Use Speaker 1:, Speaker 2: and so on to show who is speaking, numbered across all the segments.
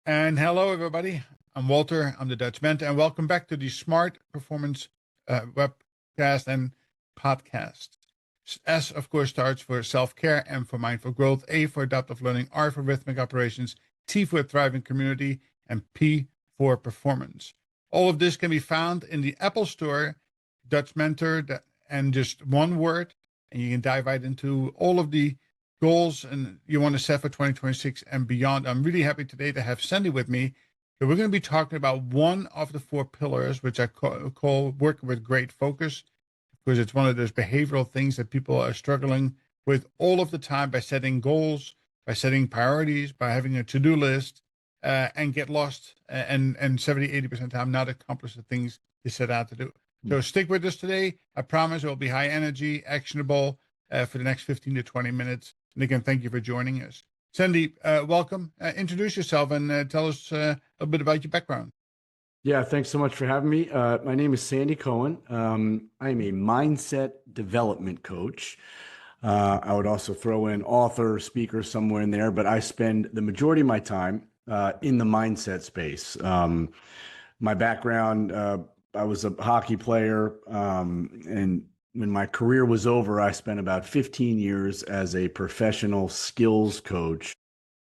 Speaker 1: And hello, everybody. I'm Walter. I'm the Dutch Mentor, and welcome back to the S.M.A.R.T Performance webcast and podcast. S, of course, starts for self-care, M for mindful growth, A for adaptive learning, R for rhythmic operations, T for a thriving community, and P for performance. All of this can be found in the Apple Store, Dutch Mentor, and just one word, and you can dive right into all of the goals and you want to set for 2026 and beyond. I'm really happy today to have Sandy with me. So we're going to be talking about one of the four pillars, which I call working with great focus, because it's one of those behavioral things that people are struggling with all of the time by setting goals, by setting priorities, by having a to-do list, and get lost and 70, 80% of the time not accomplish the things you set out to do. So stick with us today. I promise it will be high energy, actionable for the next 15 to 20 minutes. And again, thank you for joining us. Sandy, welcome. Introduce yourself and tell us a bit about your background.
Speaker 2: Yeah, thanks so much for having me. My name is Sandy Cohen. I am a mindset development coach. I would also throw in author, speaker somewhere in there, but I spend the majority of my time in the mindset space. My background, I was a hockey player, and when my career was over, I spent about 15 years as a professional skills coach,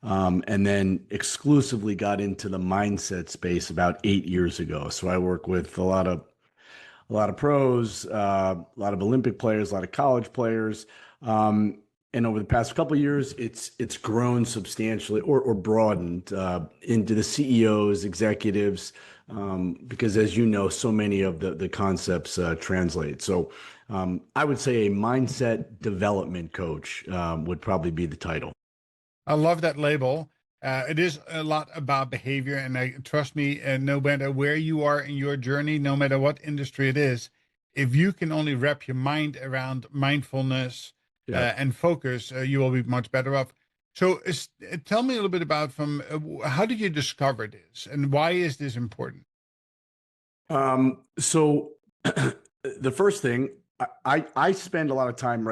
Speaker 2: and then exclusively got into the mindset space about 8 years ago. So I work with a lot of pros, a lot of Olympic players, a lot of college players. And over the past couple of years, it's grown substantially or broadened into the CEOs, executives, because as you know, so many of the concepts translate. So I would say a mindset development coach would probably be the title.
Speaker 1: I love that label. It is a lot about behavior, and trust me, no matter where you are in your journey, no matter what industry it is, if you can only wrap your mind around mindfulness and focus, you will be much better off. So tell me a little bit about how did you discover this and why is this important?
Speaker 2: So the first thing, I spend a lot of time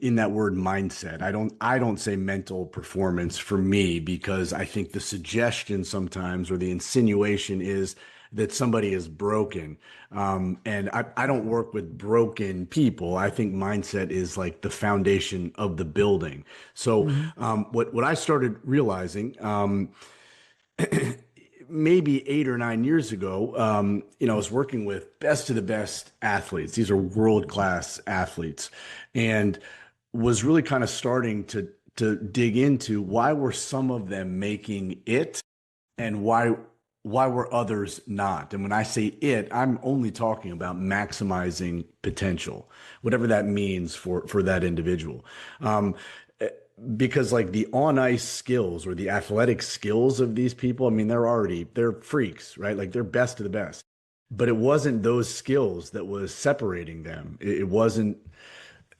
Speaker 2: in that word mindset. I don't say mental performance for me, because I think the suggestion sometimes or the insinuation is that somebody is broken. And I don't work with broken people. I think mindset is like the foundation of the building. So what I started realizing, maybe 8 or 9 years ago, I was working with best of the best athletes. These are world-class athletes, and was really kind of starting to dig into why were some of them making it and why were others not. And when I say it, I'm only talking about maximizing potential, whatever that means for that individual. Because like the on ice skills or the athletic skills of these people, I mean, they're freaks, right? Like they're best of the best, but it wasn't those skills that was separating them. It wasn't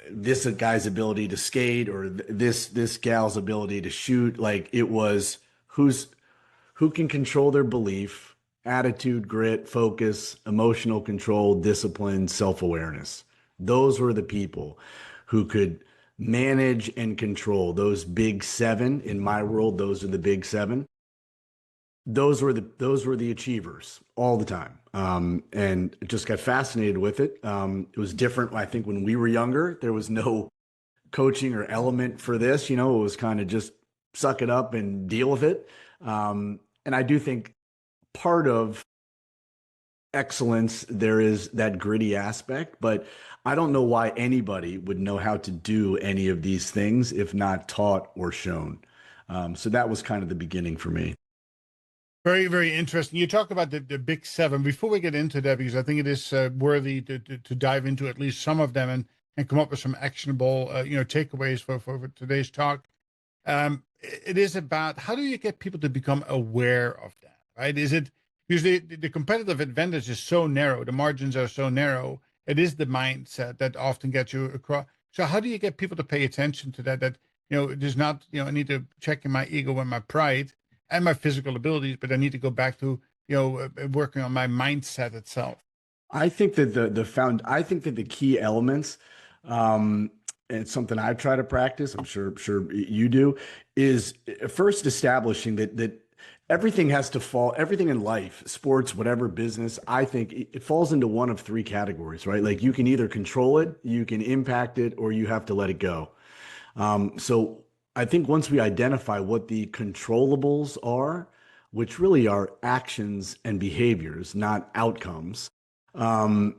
Speaker 2: this guy's ability to skate or this gal's ability to shoot. Like it was who can control their belief, attitude, grit, focus, emotional control, discipline, self-awareness. Those were the people who could manage and control those big seven. In my world, those are the big seven. Those were the achievers all the time. And just got fascinated with it. It was different. I think when we were younger, there was no coaching or element for this, it was kind of just suck it up and deal with it. And I do think part of excellence, there is that gritty aspect, but I don't know why anybody would know how to do any of these things if not taught or shown. So that was kind of the beginning for me.
Speaker 1: Very, very interesting. You talk about the big seven. Before we get into that, because I think it is worthy to dive into at least some of them and come up with some actionable, takeaways for today's talk. It is about how do you get people to become aware of that, right? Is it usually the competitive advantage is so narrow, the margins are so narrow. It is the mindset that often gets you across. So how do you get people to pay attention to that? That, it is not, I need to check in my ego and my pride and my physical abilities, but I need to go back to, working on my mindset itself.
Speaker 2: I think that I think that the key elements, and it's something I try to practice, I'm sure you do, is first establishing that Everything has to fall, everything in life, sports, whatever, business, I think it falls into one of three categories, right? Like you can either control it, you can impact it, or you have to let it go. So I think once we identify what the controllables are, which really are actions and behaviors, not outcomes, um,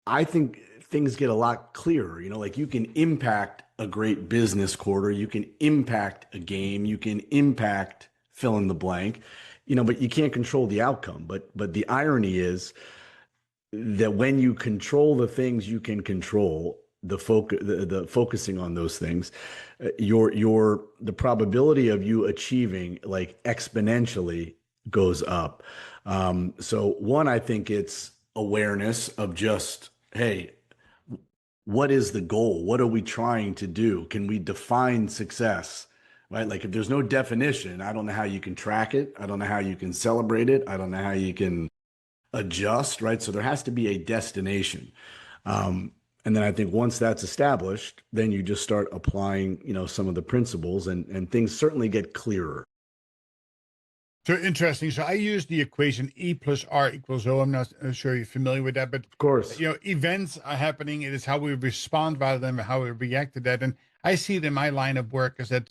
Speaker 2: I think things get a lot clearer. You know, like you can impact a great business quarter, you can impact a game, you can impact fill in the blank, you know, but you can't control the outcome. But the irony is that when you control the things you can control, the focusing on those things, the probability of you achieving like exponentially goes up. So one, I think it's awareness of just, hey, what is the goal? What are we trying to do? Can we define success? Right? Like if there's no definition, I don't know how you can track it. I don't know how you can celebrate it. I don't know how you can adjust, right? So there has to be a destination. And then I think once that's established, then you just start applying, you know, some of the principles and things certainly get clearer.
Speaker 1: So interesting. So I use the equation E plus R equals O. I'm not sure you're familiar with that, but
Speaker 2: Of course.
Speaker 1: events are happening. It is how we respond rather than how we react to that. And I see it in my line of work is that,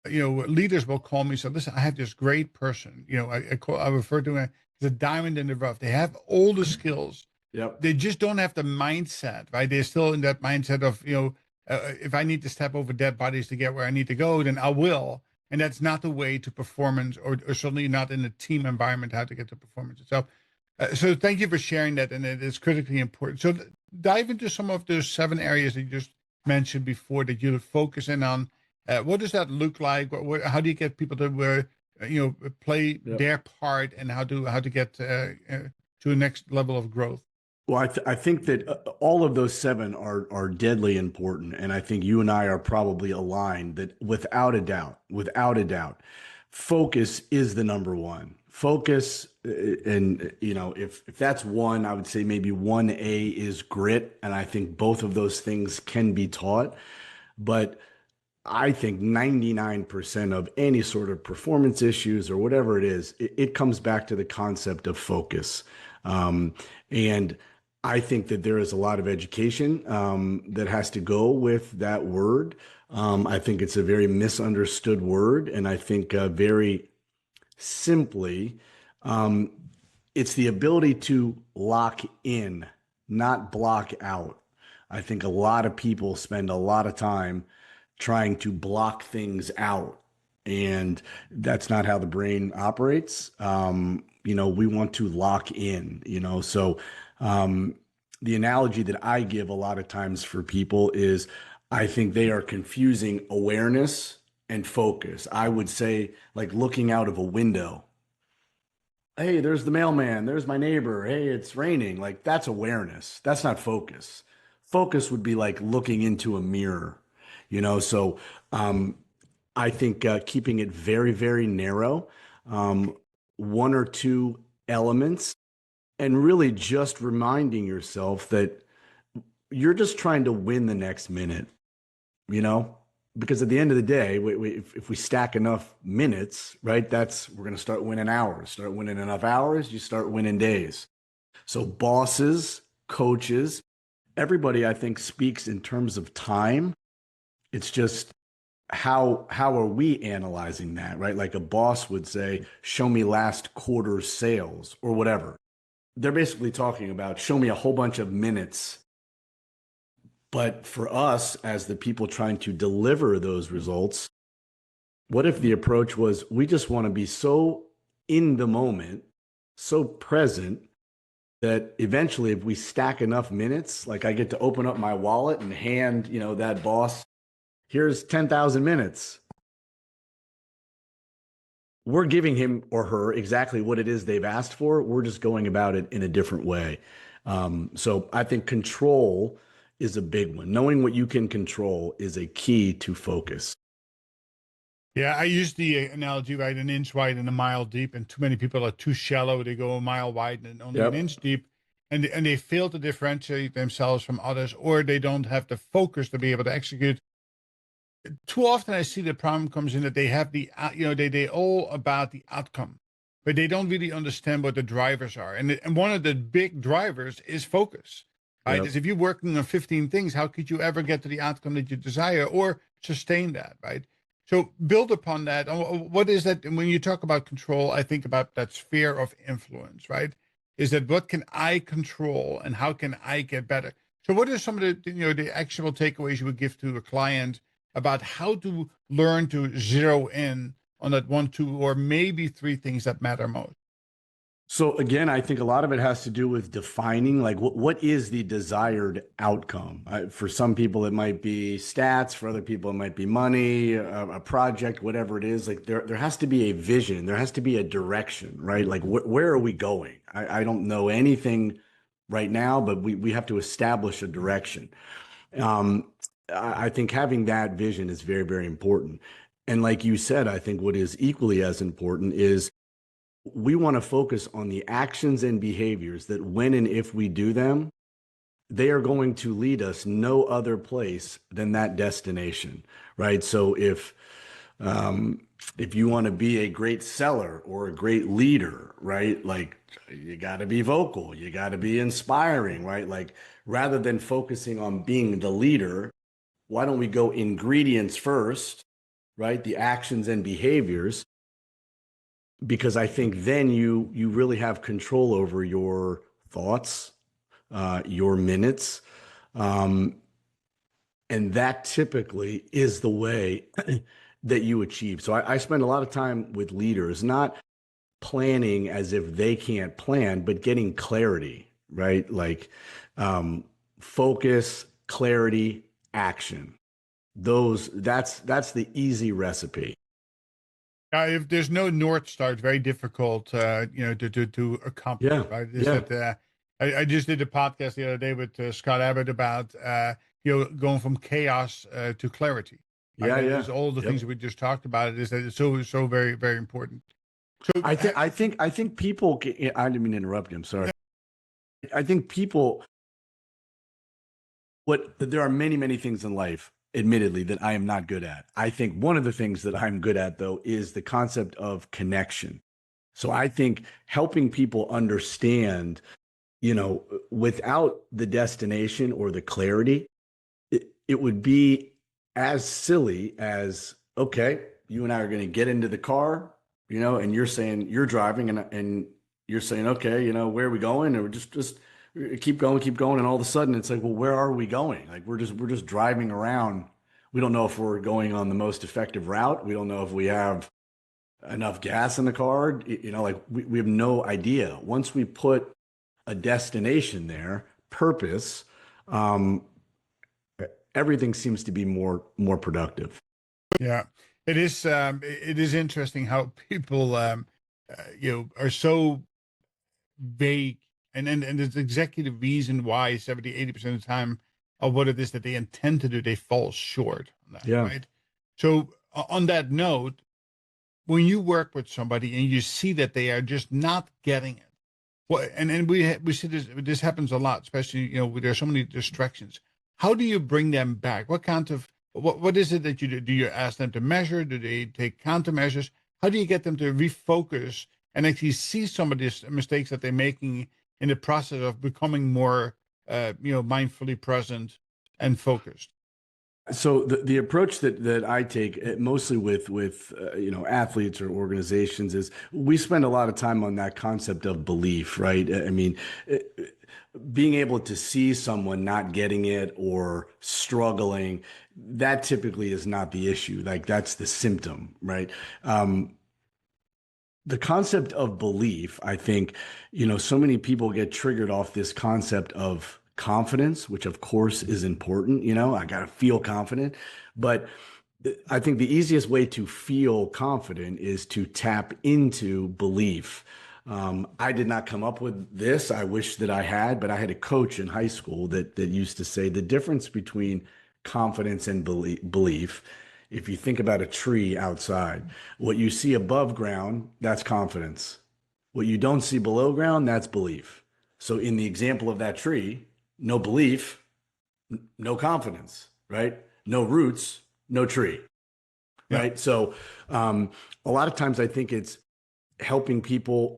Speaker 1: leaders will call me. So listen, I have this great person. I refer to it as a diamond in the rough. They have all the skills.
Speaker 2: Yep.
Speaker 1: They just don't have the mindset, right? They're still in that mindset of, if I need to step over dead bodies to get where I need to go, then I will. And that's not the way to performance, or certainly not in a team environment, how to get to performance itself. So thank you for sharing that. And it is critically important. So dive into some of those 7 areas that you just mentioned before that you focus in on. What does that look like? How do you get people to, play
Speaker 2: Yep.
Speaker 1: their part, and how to get to a next level of growth?
Speaker 2: Well, I think that all of those 7 are deadly important, and I think you and I are probably aligned that without a doubt, focus is the number one. Focus, and you know, if that's one, I would say maybe 1A is grit, and I think both of those things can be taught, but I think 99% of any sort of performance issues or whatever it is, it comes back to the concept of focus. And I think that there is a lot of education that has to go with that word. I think it's a very misunderstood word. And I think very simply, um, it's the ability to lock in, not block out. I think a lot of people spend a lot of time trying to block things out. And that's not how the brain operates. We want to lock in, So the analogy that I give a lot of times for people is I think they are confusing awareness and focus. I would say, like looking out of a window. Hey, there's the mailman. There's my neighbor. Hey, it's raining. Like that's awareness. That's not focus. Focus would be like looking into a mirror, So I think keeping it very, very narrow, um, 1 or 2 elements, and really just reminding yourself that you're just trying to win the next minute, you know? Because at the end of the day, if we stack enough minutes, right, we're going to start winning hours. Start winning enough hours, you start winning days. So bosses, coaches, everybody, I think, speaks in terms of time. It's just how are we analyzing that, right? Like a boss would say, show me last quarter's sales or whatever. They're basically talking about show me a whole bunch of minutes. But for us, as the people trying to deliver those results, what if the approach was we just want to be so in the moment, so present that eventually if we stack enough minutes, like I get to open up my wallet and hand, that boss, here's 10,000 minutes. We're giving him or her exactly what it is they've asked for. We're just going about it in a different way. So I think control is a big one. Knowing what you can control is a key to focus.
Speaker 1: Yeah, I use the analogy, right? An inch wide and a mile deep, and too many people are too shallow. They go a mile wide and only an
Speaker 2: Yep.
Speaker 1: inch deep, and they fail to differentiate themselves from others, or they don't have the focus to be able to execute. Too often, I see the problem comes in that they have they all about the outcome. but they don't really understand what the drivers are. And one of the big drivers is focus, right?
Speaker 2: Yep.
Speaker 1: Is if you're working on 15 things, how could you ever get to the outcome that you desire or sustain that, right? So build upon that. What is that? And when you talk about control, I think about that sphere of influence, right? Is that what can I control and how can I get better? So what are some of the actual takeaways you would give to a client about how to learn to zero in on that one, two, or maybe three things that matter most?
Speaker 2: So again, I think a lot of it has to do with defining like what is the desired outcome. For some people, it might be stats. For other people, it might be money, a project, whatever it is. Like there has to be a vision. There has to be a direction, right? Like where are we going? I don't know anything right now, but we have to establish a direction. Um, I think having that vision is very, very important. And like you said, I think what is equally as important is we want to focus on the actions and behaviors that when and if we do them, they are going to lead us no other place than that destination, right? So if you want to be a great seller or a great leader, right? Like you got to be vocal, you got to be inspiring, right? Like rather than focusing on being the leader, why don't we go ingredients first, right? The actions and behaviors, because I think then you really have control over your thoughts, your minutes, um, and that typically is the way that you achieve. So I spend a lot of time with leaders, not planning as if they can't plan, but getting clarity, right? Like focus, clarity, action. That's the easy recipe.
Speaker 1: If there's no North Star, it's very difficult, to accomplish,
Speaker 2: Yeah,
Speaker 1: right? Is
Speaker 2: yeah,
Speaker 1: that I just did a podcast the other day with Scott Abbott about going from chaos to clarity. Right?
Speaker 2: yeah,
Speaker 1: That
Speaker 2: yeah.
Speaker 1: is all the things
Speaker 2: Yep.
Speaker 1: that we just talked about. It is that it's so very very important. So
Speaker 2: I think people. I didn't mean to interrupt you. I'm sorry. I think people. What there are many things in life, admittedly, that I am not good at. I think one of the things that I'm good at, though, is the concept of connection. So I think helping people understand, without the destination or the clarity, it would be as silly as, okay, you and I are going to get into the car, and you're saying you're driving and you're saying, okay, where are we going? And we're just keep going. And all of a sudden it's like, well, where are we going? Like we're just driving around. We don't know if we're going on the most effective route. We don't know if we have enough gas in the car. Like we have no idea. Once we put a destination there, purpose, um, everything seems to be more productive.
Speaker 1: yeah, it is interesting how people are so vague, and there's exactly the reason why 70-80% of the time of what it is that they intend to do, they fall short on that,
Speaker 2: Yeah.
Speaker 1: right? So on that note, when you work with somebody and you see that they are just not getting it, well, and we see this happens a lot, especially there's so many distractions. How do you bring them back? What is it that you do? Do you ask them to measure? Do they take countermeasures? How do you get them to refocus and actually see some of these mistakes that they're making in the process of becoming more, mindfully present and focused?
Speaker 2: So the approach that I take mostly with athletes or organizations is we spend a lot of time on that concept of belief, right? I mean, being able to see someone not getting it or struggling, that typically is not the issue. Like that's the symptom, right? The concept of belief, I think, so many people get triggered off this concept of confidence, which of course is important. I got to feel confident. But I think the easiest way to feel confident is to tap into belief. I did not come up with this. I wish that I had, but I had a coach in high school that used to say the difference between confidence and belief. If you think about a tree outside, what you see above ground, that's confidence. What you don't see below ground, that's belief. So in the example of that tree, no belief, no confidence, right? No roots, no tree,
Speaker 1: Yeah.
Speaker 2: right? So a lot of times I think it's helping people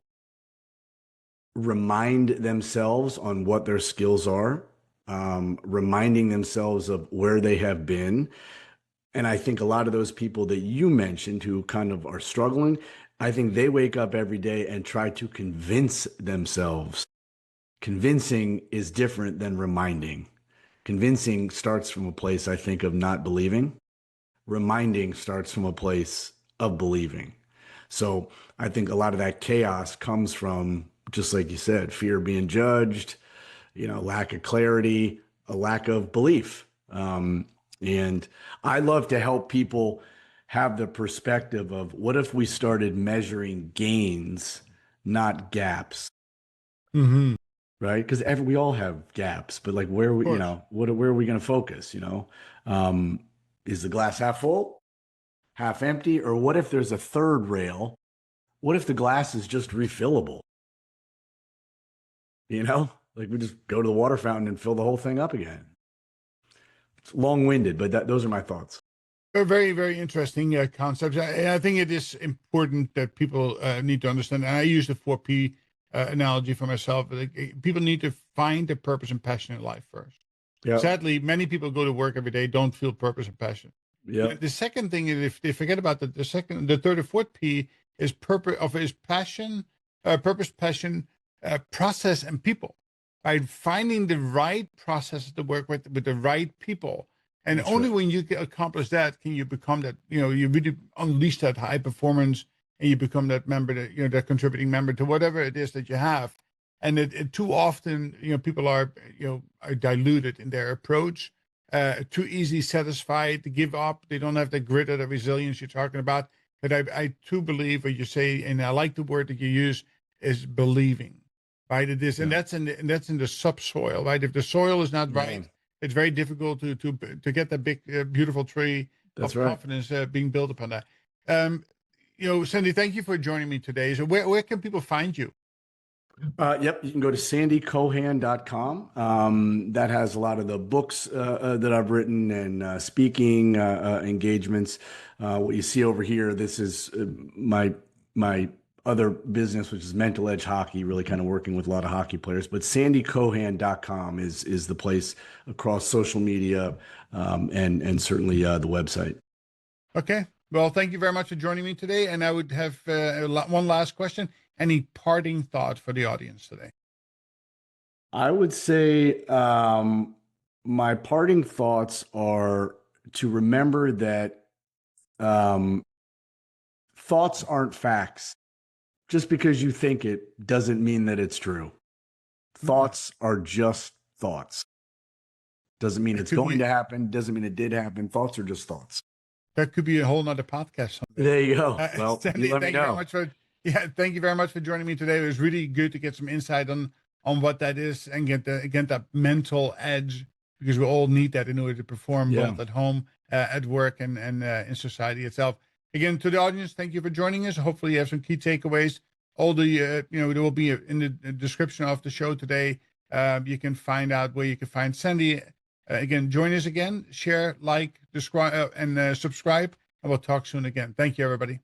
Speaker 2: remind themselves on what their skills are, reminding themselves of where they have been. And I think a lot of those people that you mentioned who kind of are struggling, I think they wake up every day and try to convince themselves. Convincing is different than reminding. Convincing starts from a place, I think, of not believing. Reminding starts from a place of believing. So I think a lot of that chaos comes from, just like you said, fear of being judged, lack of clarity, a lack of belief. And I love to help people have the perspective of what if we started measuring gains, not gaps,
Speaker 1: Mm-hmm. Of
Speaker 2: right? Because we all have gaps, but like where we,
Speaker 1: course.
Speaker 2: where are we going to focus? Um, is the glass half full, half empty, or what if there's a third rail? What if the glass is just refillable? Like we just go to the water fountain and fill the whole thing up again. It's long-winded, but those are my thoughts.
Speaker 1: A very, very interesting concepts. And I think it is important that people need to understand. And I use the 4P analogy for myself. Like, people need to find their purpose and passion in life first.
Speaker 2: Yeah.
Speaker 1: Sadly, many people go to work every day, don't feel purpose and passion.
Speaker 2: Yeah.
Speaker 1: The second thing is if they forget about the third or fourth P is passion, purpose, passion, process, and people. Right, finding the right process to work with the right people, and
Speaker 2: That's
Speaker 1: only
Speaker 2: right.
Speaker 1: when you can accomplish that can you become that. You really unleash that high performance, and you become that member, that contributing member to whatever it is that you have. And it too often, people are diluted in their approach, too easily satisfied to give up. They don't have the grit or the resilience you're talking about. But I too believe what you say, and I like the word that you use, is believing, right? It is, and
Speaker 2: Yeah.
Speaker 1: that's in the subsoil, right? If the soil is not
Speaker 2: Yeah.
Speaker 1: right, it's very difficult to get that big, beautiful tree
Speaker 2: That's
Speaker 1: of
Speaker 2: right.
Speaker 1: confidence being built upon that. Um, Sandy, thank you for joining me today. So where can people find you?
Speaker 2: Yep, you can go to sandycohan.com. That has a lot of the books that I've written and speaking engagements. What you see over here, this is my other business, which is Mental Edge Hockey, really kind of working with a lot of hockey players. But sandycohan.com is the place across social media, and certainly the website.
Speaker 1: Okay. Well, thank you very much for joining me today. And I would have one last question. Any parting thought for the audience today?
Speaker 2: I would say my parting thoughts are to remember that um, thoughts aren't facts. Just because you think it doesn't mean that it's true.
Speaker 1: Mm,
Speaker 2: Thoughts are just thoughts. Doesn't mean
Speaker 1: That
Speaker 2: it's
Speaker 1: could
Speaker 2: going
Speaker 1: be
Speaker 2: to happen. Doesn't mean it did happen. Thoughts are just thoughts.
Speaker 1: that could be a whole nother podcast someday.
Speaker 2: There you go. Well, you
Speaker 1: Sandy,
Speaker 2: let me
Speaker 1: thank you very
Speaker 2: know.
Speaker 1: much thank you very much for joining me today. It was really good to get some insight on what that is and get that mental edge, because we all need that in order to perform
Speaker 2: Yeah.
Speaker 1: both at home, at work, and in society itself. Again, to the audience, thank you for joining us. Hopefully, you have some key takeaways. All the there will be in the description of the show today. You can find out where you can find Sandy. Again, join us again, share, like, describe, and subscribe, and we'll talk soon again. Thank you, everybody.